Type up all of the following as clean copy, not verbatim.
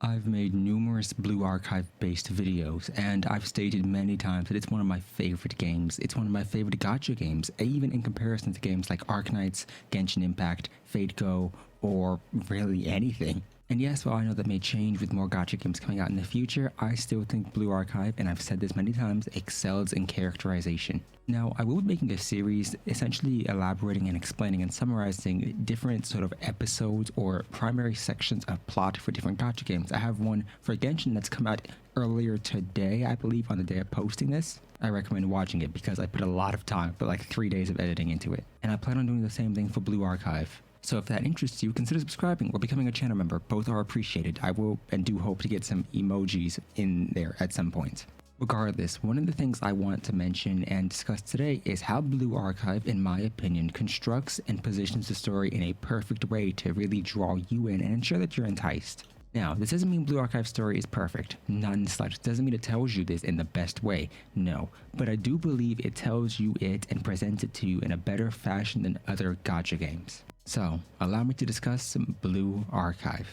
I've made numerous Blue Archive based videos, and I've stated many times that it's one of my favorite games. It's one of my favorite gacha games, even in comparison to games like Arknights, Genshin Impact, Fate Go, or really anything. And yes, while I know that may change with more gacha games coming out in the future, I still think Blue Archive, and I've said this many times, excels in characterization. Now, I will be making a series essentially elaborating and explaining and summarizing different sort of episodes or primary sections of plot for different gacha games. I have one for Genshin that's come out earlier today, I believe, on the day of posting this. I recommend watching it because I put a lot of time, put like 3 days of editing into it. And I plan on doing the same thing for Blue Archive. So if that interests you, consider subscribing or becoming a channel member. Both are appreciated. I will and do hope to get some emojis in there at some point. Regardless, one of the things I want to mention and discuss today is how Blue Archive, in my opinion, constructs and positions the story in a perfect way to really draw you in and ensure that you're enticed. Now, this doesn't mean Blue Archive's story is perfect, not in the slightest. Doesn't mean it tells you this in the best way, no. But I do believe it tells you it and presents it to you in a better fashion than other gacha games. So, allow me to discuss some Blue Archive.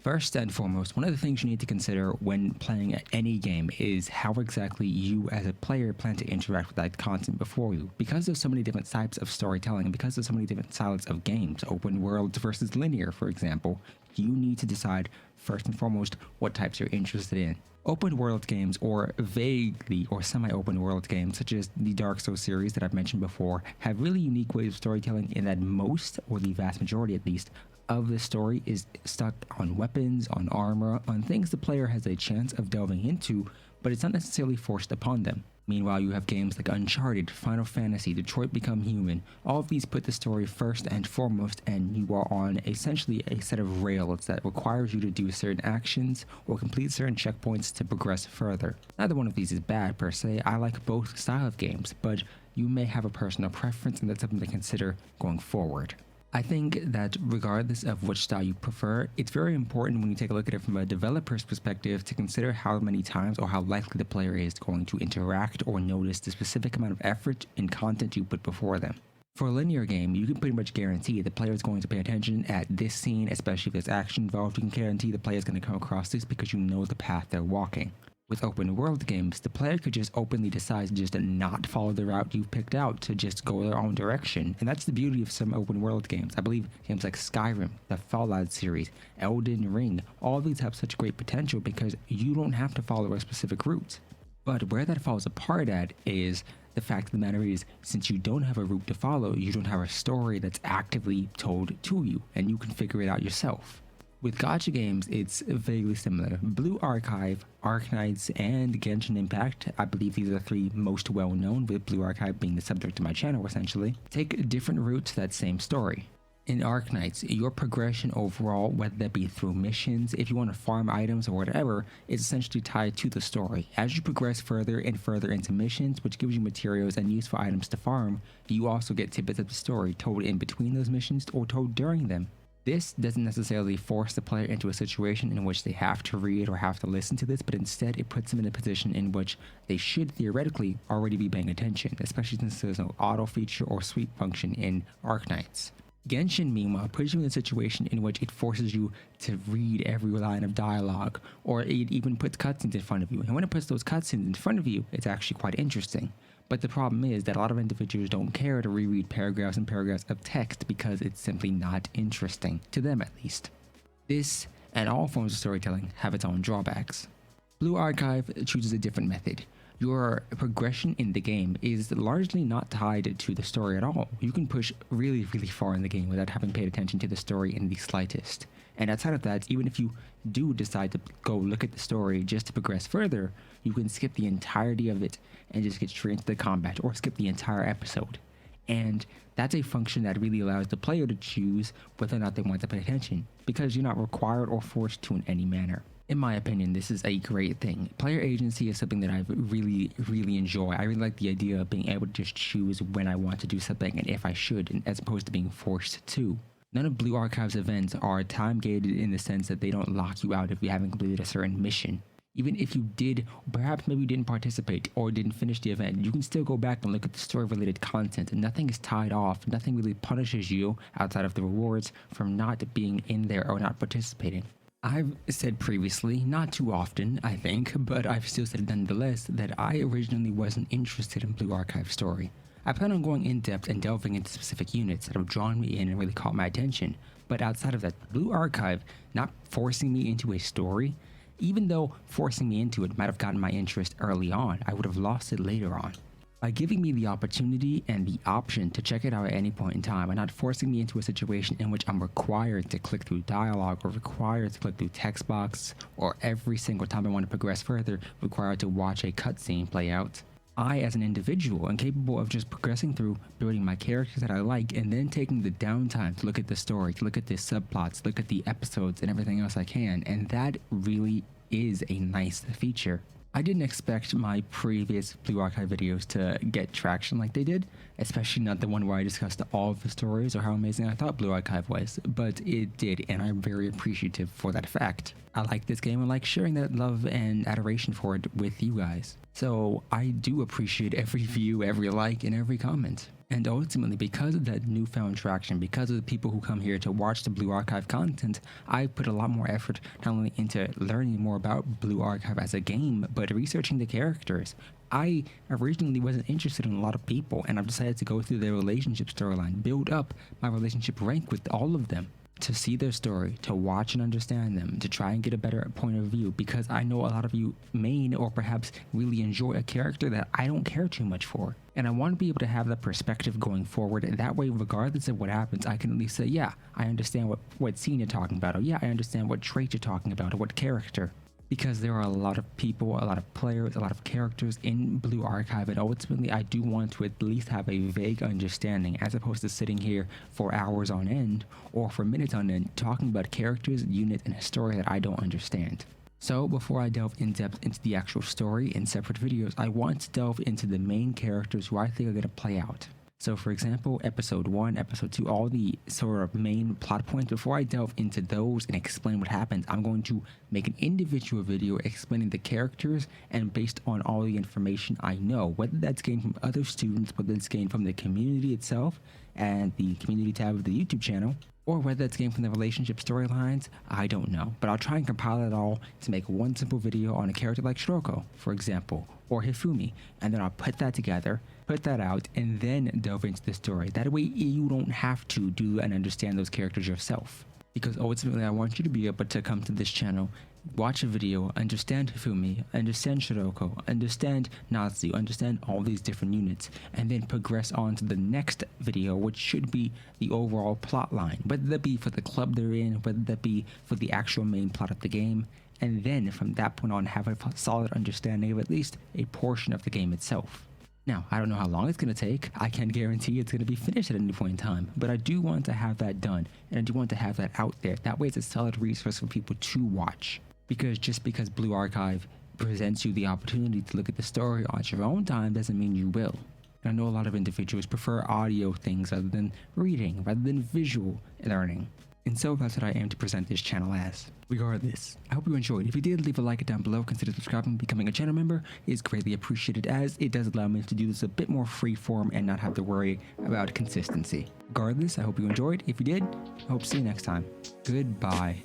First and foremost, one of the things you need to consider when playing any game is how exactly you as a player plan to interact with that content before you. Because there's so many different types of storytelling, and because there's so many different styles of games, open world versus linear, for example, you need to decide first and foremost what types you're interested in. Open world games, or vaguely or semi-open world games such as the Dark Souls series that I've mentioned before, have really unique ways of storytelling in that most, or the vast majority at least, of the story is stuck on weapons, on armor, on things the player has a chance of delving into, but it's not necessarily forced upon them. Meanwhile, you have games like Uncharted, Final Fantasy, Detroit Become Human. All of these put the story first and foremost, and you are on essentially a set of rails that requires you to do certain actions or complete certain checkpoints to progress further. Neither one of these is bad per se. I like both style of games, but you may have a personal preference, and that's something to consider going forward. I think that regardless of which style you prefer, it's very important when you take a look at it from a developer's perspective to consider how many times or how likely the player is going to interact or notice the specific amount of effort and content you put before them. For a linear game, you can pretty much guarantee the player is going to pay attention at this scene, especially if there's action involved. You can guarantee the player is going to come across this because you know the path they're walking. With open world games, the player could just openly decide to just not follow the route you've picked out, to just go their own direction. And that's the beauty of some open world games. I believe games like Skyrim, the Fallout series, Elden Ring, all of these have such great potential because you don't have to follow a specific route. But where that falls apart at is the fact of the matter is, since you don't have a route to follow, you don't have a story that's actively told to you, and you can figure it out yourself. With gacha games, it's vaguely similar. Blue Archive, Arknights, and Genshin Impact, I believe these are the three most well known, with Blue Archive being the subject of my channel essentially, take different routes to that same story. In Arknights, your progression overall, whether that be through missions, if you want to farm items or whatever, is essentially tied to the story. As you progress further and further into missions, which gives you materials and useful items to farm, you also get tidbits of the story told in between those missions or told during them. This doesn't necessarily force the player into a situation in which they have to read or have to listen to this, but instead it puts them in a position in which they should theoretically already be paying attention, especially since there's no auto feature or sweep function in Arknights. Genshin, meanwhile, puts you in a situation in which it forces you to read every line of dialogue, or it even puts cutscenes in front of you. And when it puts those cutscenes in front of you, it's actually quite interesting. But the problem is that a lot of individuals don't care to reread paragraphs and paragraphs of text because it's simply not interesting, to them at least. This, and all forms of storytelling, have its own drawbacks. Blue Archive chooses a different method. Your progression in the game is largely not tied to the story at all. You can push really far in the game without having paid attention to the story in the slightest. And outside of that, even if you do decide to go look at the story just to progress further, you can skip the entirety of it and just get straight into the combat, or skip the entire episode. And that's a function that really allows the player to choose whether or not they want to pay attention, because you're not required or forced to in any manner. In my opinion, this is a great thing. Player agency is something that I really enjoy. I really like the idea of being able to just choose when I want to do something and if I should, as opposed to being forced to. None of Blue Archive's events are time gated in the sense that they don't lock you out if you haven't completed a certain mission. Even if you did, perhaps maybe you didn't participate or didn't finish the event, you can still go back and look at the story-related content. Nothing is tied off. Nothing really punishes you outside of the rewards from not being in there or not participating. I've said previously, not too often, I think, but I've still said nonetheless, that I originally wasn't interested in Blue Archive story. I plan on going in depth and delving into specific units that have drawn me in and really caught my attention, but outside of that, Blue Archive not forcing me into a story, even though forcing me into it might have gotten my interest early on, I would have lost it later on. By giving me the opportunity and the option to check it out at any point in time and not forcing me into a situation in which I'm required to click through dialogue or required to click through text box or every single time I want to progress further required to watch a cutscene play out, I as an individual am capable of just progressing through building my characters that I like and then taking the downtime to look at the story, to look at the subplots, look at the episodes and everything else I can, and that really is a nice feature. I didn't expect my previous Blue Archive videos to get traction like they did, especially not the one where I discussed all of the stories or how amazing I thought Blue Archive was, but it did, and I'm very appreciative for that fact. I like this game and like sharing that love and adoration for it with you guys. So I do appreciate every view, every like, and every comment. And ultimately, because of that newfound traction, because of the people who come here to watch the Blue Archive content, I put a lot more effort not only into learning more about Blue Archive as a game, but researching the characters. I originally wasn't interested in a lot of people, and I've decided to go through their relationship storyline, build up my relationship rank with all of them, to see their story, to watch and understand them, to try and get a better point of view, because I know a lot of you main or perhaps really enjoy a character that I don't care too much for. And I want to be able to have that perspective going forward, and that way, regardless of what happens, I can at least say, yeah, I understand what scene you're talking about, or yeah, I understand what trait you're talking about, or what character. Because there are a lot of people, a lot of players, a lot of characters in Blue Archive, and ultimately I do want to at least have a vague understanding as opposed to sitting here for hours on end or for minutes on end talking about characters, units, and a story that I don't understand. So before I delve in depth into the actual story in separate videos, I want to delve into the main characters who I think are going to play out. So for example, episode 1, episode 2, all the sort of main plot points, before I delve into those and explain what happens, I'm going to make an individual video explaining the characters and based on all the information I know, whether that's gained from other students, whether it's gained from the community itself and the community tab of the YouTube channel, or whether it's gained from the relationship storylines, I don't know. But I'll try and compile it all to make one simple video on a character like Shiroko, for example, or Hifumi, and then I'll put that together, put that out, and then delve into the story. That way you don't have to do and understand those characters yourself. Because ultimately I want you to be able to come to this channel, watch a video, understand Hifumi, understand Shiroko, understand Natsu, understand all these different units, and then progress on to the next video, which should be the overall plot line, whether that be for the club they're in, whether that be for the actual main plot of the game, and then from that point on have a solid understanding of at least a portion of the game itself. Now, I don't know how long it's going to take. I can't guarantee it's going to be finished at any point in time, but I do want to have that done, and I do want to have that out there. That way it's a solid resource for people to watch. Because just because Blue Archive presents you the opportunity to look at the story at your own time doesn't mean you will. And I know a lot of individuals prefer audio things other than reading, rather than visual learning. And so that's what I aim to present this channel as. Regardless, I hope you enjoyed. If you did, leave a like down below, consider subscribing and becoming a channel member is greatly appreciated, as it does allow me to do this a bit more free form and not have to worry about consistency. Regardless, I hope you enjoyed. If you did, I hope to see you next time. Goodbye.